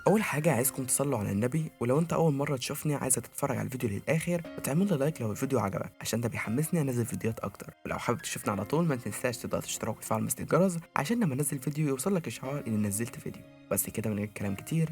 اول حاجه عايزكم تصلوا على النبي، ولو انت اول مره تشوفني عايزه تتفرج على الفيديو للاخر وتعمل لي لايك لو الفيديو عجبك عشان ده بيحمسني انزل فيديوهات اكتر. ولو حابب تشوفني على طول ما تنساش تضغط اشتراك وتفعل مسج الجرس عشان لما انزل فيديو يوصل لك اشعار اني نزلت فيديو. بس كده من غير كلام كتير،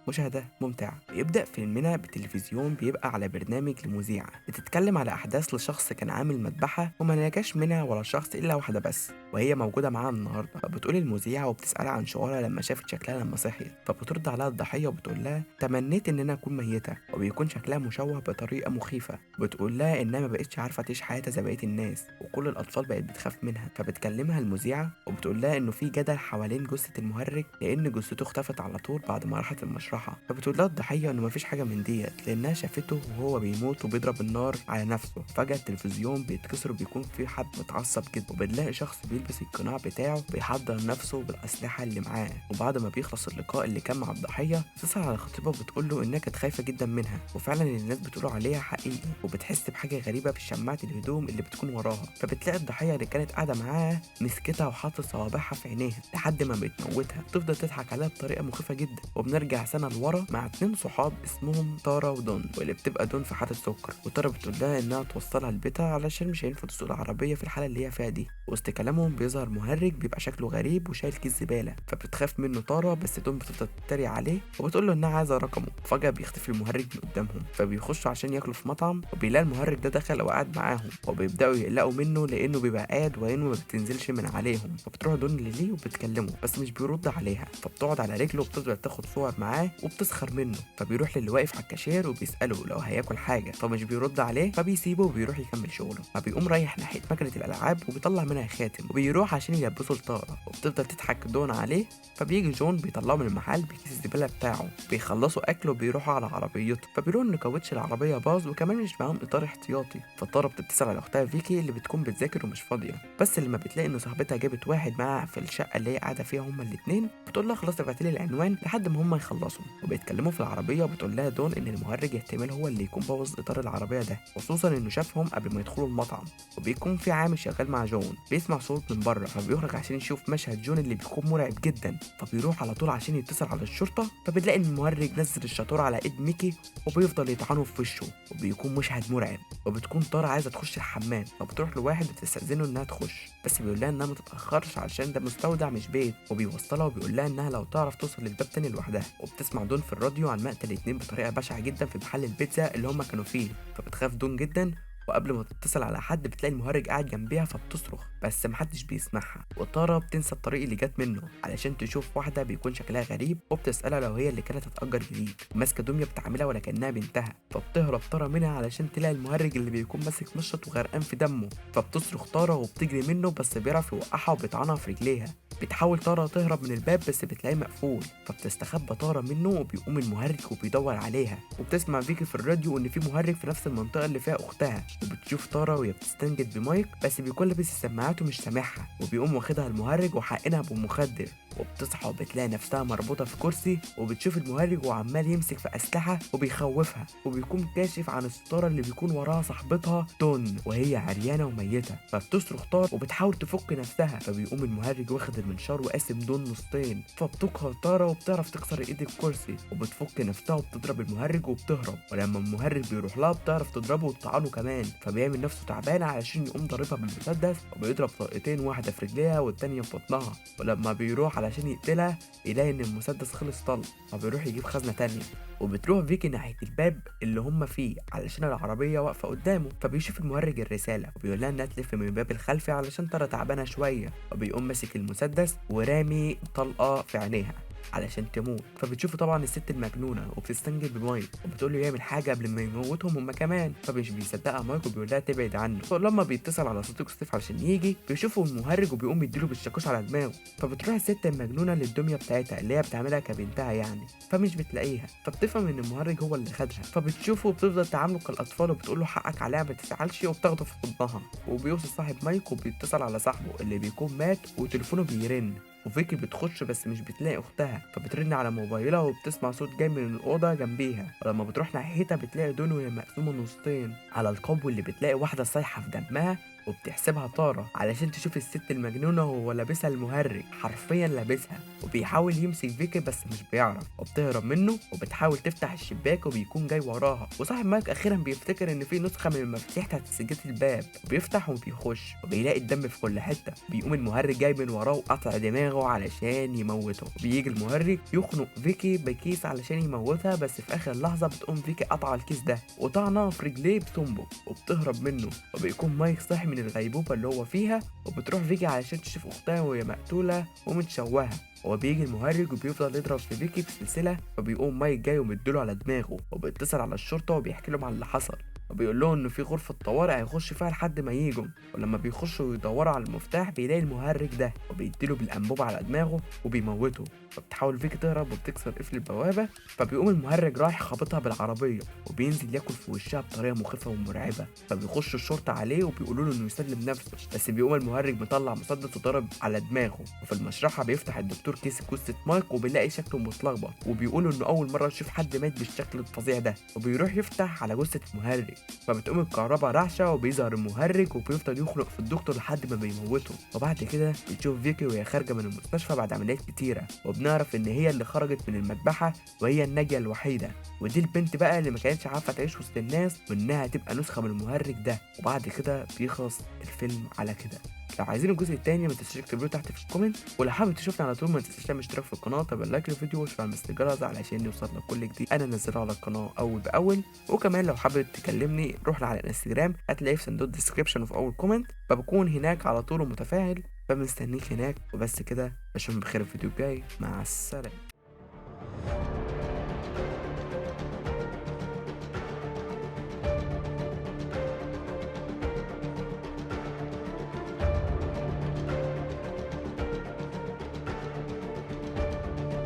مشاهدة ممتعة. بيبدأ فيلمنا بالتلفزيون، بيبقى على برنامج لمذيعة بتتكلم على أحداث لشخص كان عامل مذبحة وما نجاش منها ولا شخص إلا واحدة بس، وهي موجودة معاها النهاردة. فبتقول المذيعة وبتسألها عن شعورها لما شافت شكلها لما صحيت، فبترد عليها الضحية وبتقول لها تمنيت إن أنا أكون ميتة، وبيكون شكلها مشوه بطريقة مخيفة. بتقول لها إنها ما بقتش عارفة تعيش حياتها زي بقية الناس، وكل الأطفال بقت بتخاف منها. فبتكلمها المذيعة وبتقول لها إنه في جدل حوالين جثة المهرج لأن جثته اختفت على طول بعد ما راحت المشرحة. فبتقول لها الضحية إنه مفيش حاجة من ديت لأنها شافته وهو بيموت وبيضرب النار على نفسه. فجأة التلفزيون بيتكسر وبيكون في حد متعصب جدا، وبنلاقي شخص بيلبس القناع بتاعه بيحضر نفسه بالأسلحة اللي معاه. وبعد ما بيخلص اللقاء اللي كان مع الضحية بتسأل على خطيبها وبتقول له إنها كانت خايفة جدا منها، وفعلا اللي الناس بتقولوا عليها حقيقي. وبتحس بحاجة غريبة في شماعة الهدوم اللي بتكون وراها، فبتلاقي الضحية اللي كانت قاعدة معاها مسكتها وحاطة صوابعها في عينيها لحد ما بتموتها. بتفضل تضحك عليها بطريقة مخيفة جدا. وبنرجع سنة لورا مع اتنين صحاب اسمهم تارا ودون، واللي بتبقى دون في حالة سكر، وتارا بتقول لها انها توصلها لبيتها علشان مش هينفع تسوق العربية في الحالة اللي هي فيها دي. وسط كلامهم بيظهر مهرج بيبقى شكله غريب وشايل كيس زبالة، فبتخاف منه تارا، بس دون بتفضل تتريق عليه وبتقول له انها عايزة رقمه. فجأة بيختفي المهرج من قدامهم، فبيخشوا عشان ياكلوا في مطعم، وبيلاقي المهرج ده دخل وقعد معاهم، وبيبدأوا يقلقوا منه لانه بيبقى قاعد وعينه ما بتنزلش من عليهم. فبتروح دون لليه وبتكلمه بس مش بيرد عليها، فبتقعد على رجله وبتفضل تاخد صور معاه وبتسخر منه. فبيروح للي واقف على الكاشير وبيسأله لو هياكل حاجة، فمش بيرد عليه، فبيسيبه وبيروح يكمل شغله. فبيقوم رايح ناحية مكنة الألعاب وبيطلع منها خاتم وبيروح عشان يلبسه لتارا، وبتفضل تضحك دون عليه. فبيجي جون بيطلعه من المحل بكيس الزبالة بتاعه، بيخلصوا أكل وبيروحوا على عربيته. فبيقولوا إن كاوتش العربية باظ وكمان مش معاهم إطار احتياطي. فتارا بتتصل على أختها فيكي اللي بتكون بتذاكر ومش فاضية، بس لما بتلاقي إن صاحبتها جابت واحد معاها في الشقة اللي هي قاعدة فيها هما الاتنين، بتقول لها خلاص ابعتيلي العنوان لحد ما هما يخلصوا. وبيتكلموا في العربية وبتقول لها دون إن المهرج احتمال هو اللي يكون بوظ إطار العربية ده، خصوصا إنه شافهم قبل ما يدخلوا المطعم. وبيكون في عامل شغال مع جون بيسمع صوت من بره، فبيخرج عشان يشوف مشهد جون اللي بيكون مرعب جدا. فبيروح على طول عشان يتصل على الشرطة، فبتلاقي إن المهرج نزل الشاطور على إيد ميكي وبيفضل يطعنه في وشه، وبيكون مشهد مرعب. وبتكون تارا عايزة تخش الحمام، فبتروح لواحد بتستأذنه إنها تخش، بس بيقول لها إنها ما تتأخرش علشان ده مستودع مش بيت. وبيوصلها وبيقول لها إنها لو تعرف توصل للباب تاني لوحدها. وبتسمع دون في الراديو عن مقتل اتنين بطريقة بشعة جدا في محل البيتزا اللي هما كانوا فيه، فبتخاف دون جدا. وقبل ما تتصل على حد بتلاقي المهرج قاعد جنبيها، فبتصرخ بس محدش بيسمعها. وتارا بتنسى الطريق اللي جت منه علشان تشوف واحدة بيكون شكلها غريب، وبتسألها لو هي اللي كانت هتأجر جديد، وماسكة دمية بتعاملها ولا كأنها بنتها. فبتهرب تارا منها علشان تلاقي المهرج اللي بيكون ماسك مشط وغرقان في دمه. فبتصرخ تارا وبتجري منه بس بيعرف يوقعها وبيطعنها في رجليها. بتحاول تارا تهرب من الباب بس بتلاقيه مقفول، فبتستخبى تارا منه وبيقوم المهرج وبيدور عليها. وبتسمع فيكي في الراديو ان في مهرج في نفس المنطقه اللي فيها اختها، وبتشوف تارا وهي بتستنجد بمايك بس بيكون لابس السماعات ومش سامعها، وبيقوم واخدها المهرج وحقنها بمخدر. وبتصحى وبتلاقي نفسها مربوطه في كرسي، وبتشوف المهرج وعمال يمسك في اسلحه وبيخوفها، وبيكون كاشف عن الستاره اللي بيكون وراها صاحبتها تون وهي عريانه وميته. فبتصرخ تارا وبتحاول تفك نفسها، فبيقوم المهرج واخد المنشار وقاسم دون نصين. فبتقهر تارا وبتعرف تكسر ايد الكرسي، وبتفك نفسها وبتضرب المهرج وبتهرب. ولما المهرج بيروح لها بتعرف تضربه وتطعنه كمان، فبيعمل نفسه تعبان علشان يقوم ضاربها بالمسدس، وبيضرب طلقتين، واحده في رجليها والتانيه في بطنها. ولما بيروح علشان يقتلها يلاقي ان المسدس خلص طلق، فبيروح يجيب خزنه تانيه. وبتروح فيكي ناحيه الباب اللي هم فيه علشان العربيه واقفه قدامه، فبيشوف المهرج الرساله وبيقول لها انها تلف من الباب الخلفي علشان ترى تعبانه شويه. وبيقوم ماسك المسدس ورامي طلقه في عينيها علشان تموت. فبتشوفه طبعا الست المجنونه وبتستنجد بمايك وبتقول له يعمل حاجه قبل ما يموتهم هما كمان، فمش بيصدقها مايك وبيقول لها تبعد عنه. فلما بيتصل على صديق ستيف علشان يجي بيشوفه المهرج وبيقوم يديله بالشاكوش على دماغه. فبتروح الست المجنونه للدميه بتاعتها اللي هي بتعملها كبنتها يعني، فمش بتلاقيها، فبتفهم ان المهرج هو اللي خدها. فبتشوفه وبتفضل تعامله كالاطفال وبتقول له حقك عليها ما تزعلش، وبتاخده في حضنها. وبيوصل صاحب مايك وبيتصل على صاحبه اللي بيكون مات وتليفونه بيرن. وفيكي بتخش بس مش بتلاقي اختها، فبترن على موبايلها وبتسمع صوت جاي من الاوضه جنبيها. ولما بتروح ناحيتها بتلاقي دون وهي مقسومه نصين على القبو، اللي بتلاقي واحده صايحه في دمها وبتحسبها طارة علشان تشوف الست المجنونة وهو لابسها المهرج، حرفيا لابسها، وبيحاول يمسك فيكي بس مش بيعرف، وبتهرب منه وبتحاول تفتح الشباك وبيكون جاي وراها، وصاحب مايك اخيرا بيفتكر ان في نسخة من المفاتيح تحت سجادة الباب، وبيفتح وبيخش وبيلاقي الدم في كل حتة. بيقوم المهرج جاي من وراه وقطع دماغه علشان يموته، وبيجي المهرج يخنق فيكي بكيس علشان يموتها، بس في اخر لحظة بتقوم فيكي قطع الكيس ده وطعنها في رجليه بسنبك وبتهرب منه، وبيكون مايك صاحي من الغيبوبة اللي هو فيها، وبتروح فيكي علشان تشوف اختها وهي مقتولة ومتشوهة. هو بيجي المهرج وبيفضل يضرب في فيكي بسلسلة، فبيقوم مايك جاي ومديله على دماغه، وبيتصل على الشرطة وبيحكي لهم على اللي حصل، وبيقول لهم ان في غرفة طوارئ هيخش فيها لحد ما يجوا، ولما بيخشوا يدوروا على المفتاح بيلاقي المهرج ده وبيديله بالانبوبة على دماغه وبيموته. فبتحاول فيكي تهرب وبتكسر قفل البوابة، فبيقوم المهرج رايح خابطها بالعربية وبينزل ياكل في وشها بطريقة مخيفة ومرعبة، فبيخش الشرطة عليه وبيقولوا له انه يسلم نفسه، بس بيقوم المهرج مطلع مسدس وضرب على دماغه. وفي المشرحة بيفتح الدكتور كيس جثة مايك وبيلاقي شكله متلخبط، وبيقولوا انه اول مرة يشوف حد مات بالشكل الفظيع ده، وبيروح يفتح على جثة المهرج، فبتقوم الكهرباء رعشة وبيظهر المهرج وبيفضل يخنق في الدكتور لحد ما بيموته. وبعد كده بتشوف فيكي وهي خارجة من المستشفى بعد عمليات كتيرة، وبنعرف ان هي اللي خرجت من المذبحة وهي الناجية الوحيدة، ودي البنت بقى اللي ما كانتش عارفة تعيش وسط الناس وانها تبقى نسخة من المهرج ده. وبعد كده بيخلص الفيلم على كده. لو عايزين الجزء التاني ما تنساش تكتبوا تحت في الكومنت، ولو حابب تشوفني على طول ما تنساش تعمل اشتراك في القناه، طب لايك للفيديو واشفع على الجرس علشان يوصل لك كل جديد انا انزله على القناه اول باول. وكمان لو حابب تكلمني روح على الانستجرام هتلاقيه في صندوق الديسكريبشن وفي اول كومنت، فبكون هناك على طول ومتفاعل، فمستنيك هناك. وبس كده، اشوفك بخير الفيديو الجاي، مع السلامه.